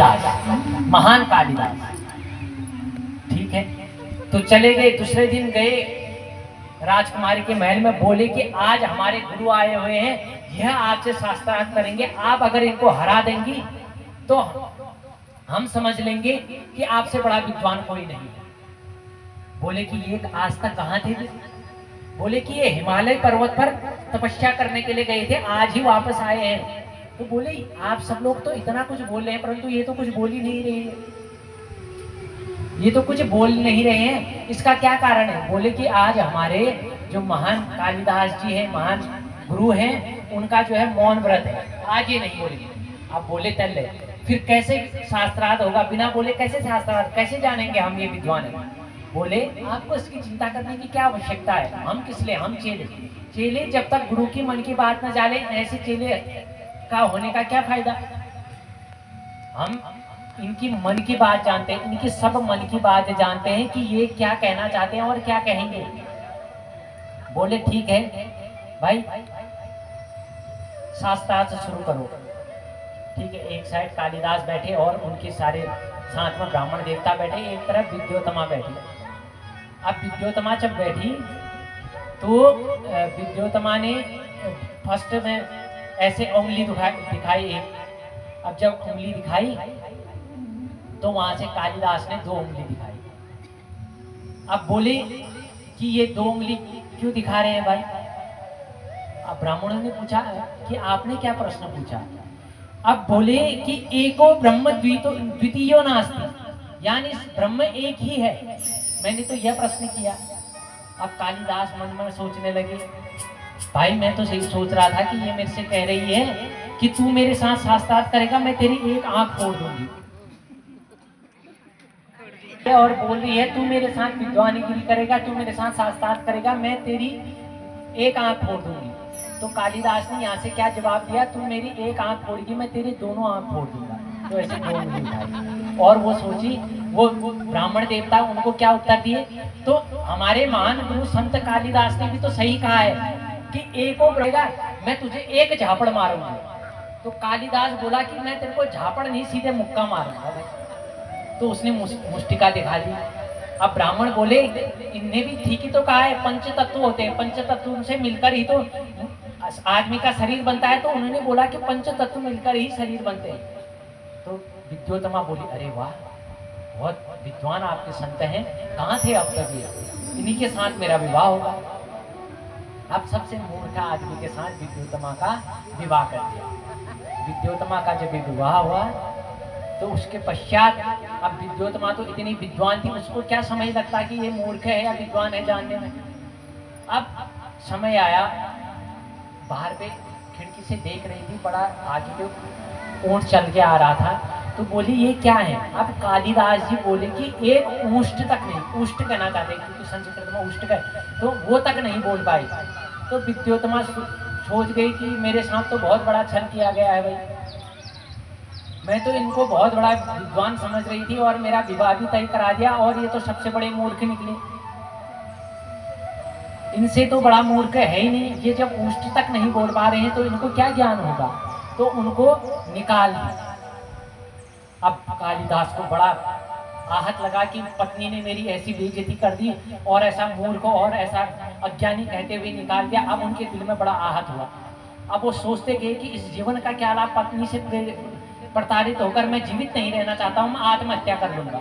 कालिदास, महान कालिदास। ठीक है, तो चले गए। दूसरे दिन गए राजकुमारी के महल में, बोले कि आज हमारे गुरु आए हुए हैं, यह आपसे शास्त्रार्थ करेंगे, आप अगर इनको हरा देंगी तो हम समझ लेंगे कि आपसे बड़ा विद्वान कोई नहीं है। बोले कि ये आज तक कहाँ थे? बोले कि ये हिमालय पर्वत पर तपस्या करने के लिए गए थे, आज ही वापस आए हैं। तो बोले आप सब लोग तो इतना कुछ बोल रहे हैं, परंतु ये तो कुछ बोल ही नहीं रहे हैं, ये तो कुछ बोल नहीं रहे हैं, इसका क्या कारण है? बोले कि आज हमारे जो महान कालिदास जी हैं, महान गुरु हैं, उनका जो है मौन व्रत है, आज ये नहीं बोलेंगे। आप बोले तल ले, फिर कैसे शास्त्रार्थ होगा? बिना बोले कैसे शास्त्रार्थ, कैसे जानेंगे हम ये विद्वान है? बोले आपको इसकी चिंता करने की क्या आवश्यकता है, हम किस लिए, हम चेले। चेले जब तक गुरु की मन की बात न जाने, ऐसे चेले का होने का क्या फायदा? हम इनकी मन की बात जानते हैं, इनकी सब मन की बात जानते हैं कि ये क्या कहना चाहते हैं और क्या कहेंगे। बोले ठीक है भाई, शास्त्रार्थ शुरू करो। ठीक है, एक साइड कालिदास बैठे और उनके सारे साथ में ब्राह्मण देवता बैठे, एक तरफ विद्योतमा बैठी। अब विद्योतमा जब बैठी तो विद्योतमा ने फर्स्ट में ऐसे उंगली दिखाई एक। अब जब उंगली दिखाई तो वहां से कालिदास ने 2 उंगली दिखाई। अब बोले कि ये 2 उंगली क्यों दिखा रहे हैं भाई? अब ब्राह्मणों ने पूछा कि आपने क्या प्रश्न पूछा? अब बोले कि एको ब्रह्म द्वितीयो नास्ति, यानी ब्रह्म एक ही है, मैंने तो यह प्रश्न किया। अब कालिदास मन में सोचने लगे, भाई मैं तो सही सोच रहा था कि ये मेरे से कह रही है कि तू मेरे साथ शास्त्रार्थ करेगा, मैं तेरी एक आंख फोड़ दूंगी, और बोल रही है तू मेरे साथ विद्वानीगिरी करेगा, तू मेरे साथ शास्त्रार्थ करेगा, मैं तेरी एक आंख फोड़ दूंगी। तो कालिदास ने यहाँ से क्या जवाब दिया? तू मेरी एक आंख फोड़ेगी, मैं तेरी दोनों आंख फोड़ दूंगा। तो ऐसे 2 उंगली उठाई और वो सोची, वो ब्राह्मण देवता उनको क्या उत्तर दिए? तो हमारे महान गुरु संत कालिदास ने भी तो सही कहा है कि एको ब्रहेगा, मैं तुझे एक झापड़ मारूंगा। तो कालिदास बोला कि मैं तेरे को झापड़ नहीं, सीधे मुक्का मारूंगा। तो उसने मुष्टिका दिखा दी। अब ब्राह्मण बोले इनने भी ठीक ही तो कहा है, पंच तत्व होते हैं, पंच तत्व से मिलकर ही तो आदमी का शरीर बनता है, तो उन्होंने बोला कि पंच तत्व मिलकर ही शरीर बनते हैं। तो विद्योतमा बोली अरे वाह, बहुत विद्वान आपके संत हैं, कहाँ थे अब तक ये, इन्हीं के साथ मेरा विवाह होगा। अब सबसे मूर्ख आदमी के साथ विद्योतमा का विवाह कर दिया। विद्योतमा का जब विवाह हुआ तो उसके पश्चात अब विद्योतमा तो इतनी विद्वान थी, उसको क्या समझ लगता कि ये मूर्ख है या विद्वान है जानने में। अब समय आया, बाहर पे खिड़की से देख रही थी, बड़ा आगे जो ऊंट चल के आ रहा था, तो बोली ये क्या है? अब कालिदास जी बोले कि एक ऊष्ट तक नहीं, ऊष्ट कहना चाहते क्योंकि संस्कृत में ऊष्ट का, तो वो तक नहीं बोल पाई। तो विद्योतमा सोच गई कि मेरे साथ तो बहुत बड़ा छल किया गया है भाई, मैं तो इनको बहुत बड़ा विद्वान समझ रही थी और मेरा विवाह भी तय करा दिया, और ये तो सबसे बड़े मूर्ख निकले, इनसे तो बड़ा मूर्ख है ही नहीं। ये जब ऊष्ट तक नहीं बोल पा रहे हैं तो इनको क्या ज्ञान होगा? तो उनको निकाल दिया। अब कालिदास को बड़ा आहत लगा कि पत्नी ने मेरी ऐसी बेइज्जती कर दी और ऐसा मूर्ख और ऐसा अज्ञानी कहते हुए निकाल दिया। अब उनके दिल में बड़ा आहत हुआ। अब वो सोचते गए कि इस जीवन का क्या लाभ, पत्नी से प्रताड़ित होकर मैं जीवित नहीं रहना चाहता हूँ, मैं आत्महत्या कर लूंगा।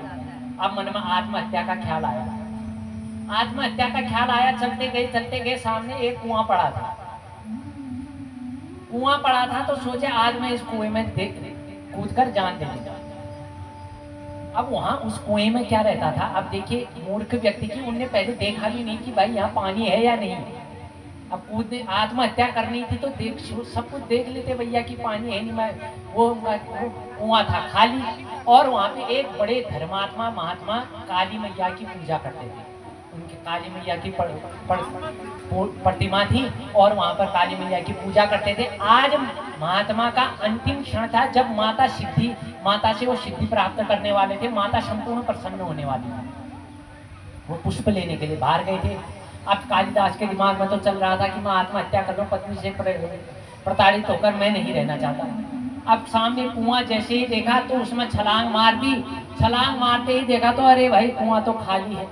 अब मन में आत्महत्या का ख्याल आया, आत्महत्या का ख्याल आया। चलते गए सामने एक कुआं पड़ा था, कुआं पड़ा था तो सोचे आज मैं इस कुएं में कूद कर जान दे दूंगा। अब वहां उस कुएं में क्या रहता था? अब देखिए मूर्ख व्यक्ति की, उनने पहले देखा भी नहीं कि भाई यहाँ पानी है या नहीं। अब कूदने आत्महत्या करनी थी तो सब कुछ देख लेते भैया कि पानी है नहीं, मैं वो कुआं था खाली, और वहां पे एक बड़े धर्मात्मा महात्मा काली मैया की पूजा करते थे। उनकी काली मैया की प्रतिमा थी और वहां पर काली मैया की पूजा करते थे। आज महात्मा का अंतिम क्षण था जब माता से वो सिद्धि प्राप्त करने वाले थे, माता संपूर्ण प्रसन्न होने वाली थी। वो पुष्प लेने के लिए बाहर गए थे। अब कालिदास के दिमाग में तो चल रहा था कि मैं आत्महत्या कर लूं, पत्नी से प्रताड़ित होकर मैं नहीं रहना चाहता। अब सामने कुआं जैसे ही देखा तो उसमें छलांग मार दी। छलांग मारते ही देखा तो अरे भाई कुआं तो खाली है।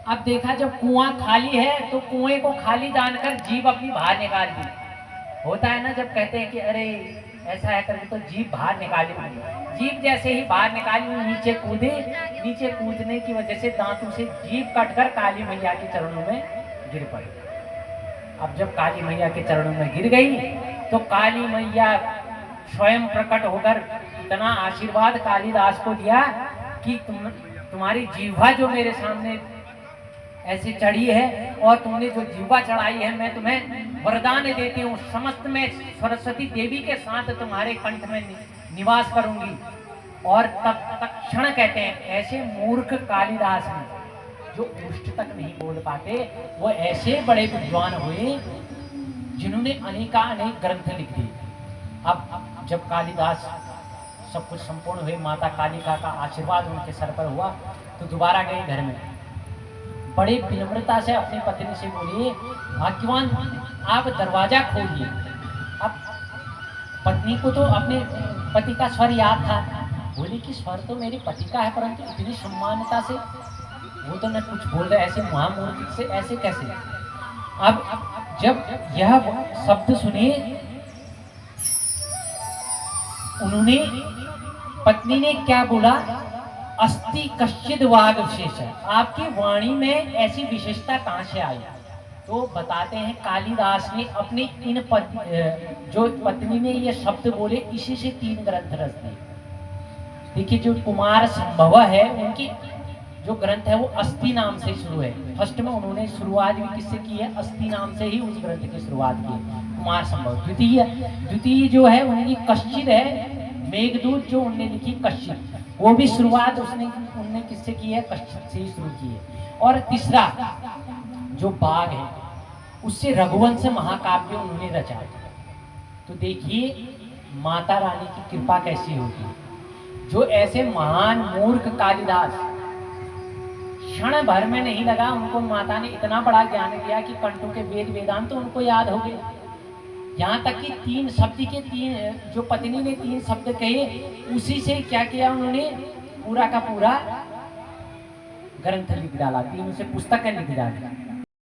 अब देखा जब कुआं खाली है तो कुएं को खाली जानकर जीभ अपनी बाहर निकाल दी। होता है ना जब कहते हैं कि अरे ऐसा है करके, तो जीभ बाहर निकाली। जीभ जैसे ही बाहर निकाली वो नीचे कूदे। नीचे कूदने की वजह से दांतों से जीभ कटकर काली मैया के चरणों में गिर पड़ी। अब जब काली मैया के चरणों में गिर गई तो काली मैया स्वयं प्रकट होकर इतना आशीर्वाद कालिदास को दिया कि तुम्हारी जीवा जो मेरे सामने ऐसे चढ़ी है और तुमने जो जीवा चढ़ाई है, मैं तुम्हें वरदान देती हूँ, समस्त में सरस्वती देवी के साथ तुम्हारे कंठ में निवास करूंगी। और तत्क्षण कहते हैं ऐसे मूर्ख कालिदास ने जो उष्ट तक नहीं बोल पाते, वो ऐसे बड़े विद्वान हुए जिन्होंने अनेक ग्रंथ लिख दिए। अब जब कालिदास सब कुछ संपूर्ण हुए, माता कालिका का आशीर्वाद उनके सर पर हुआ, तो दोबारा गए घर में। बड़ी विनम्रता से अपनी पत्नी से बोली, भाग्यवान आप दरवाजा खोलिए। अब पत्नी को तो अपने पति का स्वर याद था। बोली कि स्वर तो मेरे पति का है, परंतु इतनी सम्मानता से वो तो न कुछ बोल रहे, ऐसे महामूर्ति से ऐसे कैसे। अब जब यह शब्द सुने, उन्होंने पत्नी ने क्या बोला, अस्ति कश्चिद वाग विशेष है, आपकी वाणी में ऐसी विशेषता कहाँ से आई। तो बताते हैं कालिदास ने अपने इन जो पत्नी ने ये शब्द बोले, इसी से 3 ग्रंथ रच दिए। देखिए जो कुमार संभव है, उनकी जो ग्रंथ है वो अस्ति नाम से शुरू है। फर्स्ट में उन्होंने शुरुआत भी किससे की है, अस्ति नाम से ही उस ग्रंथ की शुरुआत की, कुमार संभव। द्वितीय जो है उनकी कश्चिद है, मेघदूत जो उनने लिखी कश्चिद, वो भी शुरुआत उनने किससे की है, कश्चिद से ही शुरू की है। और तीसरा जो बाघ है, उससे रघुवंश महाकाव्य उन्होंने रचा। तो देखिए माता रानी की कृपा कैसी होगी, जो ऐसे महान मूर्ख कालिदास क्षण भर में नहीं लगा, उनको माता ने इतना बड़ा ज्ञान दिया कि कंठों के वेद वेदांत तो उनको याद हो गए। यहाँ तक कि 3 शब्द के 3 जो पत्नी ने 3 शब्द कहे, उसी से क्या किया उन्होंने, पूरा का पूरा ग्रंथ लिख डाला, 3 से पुस्तकें लिख डाली।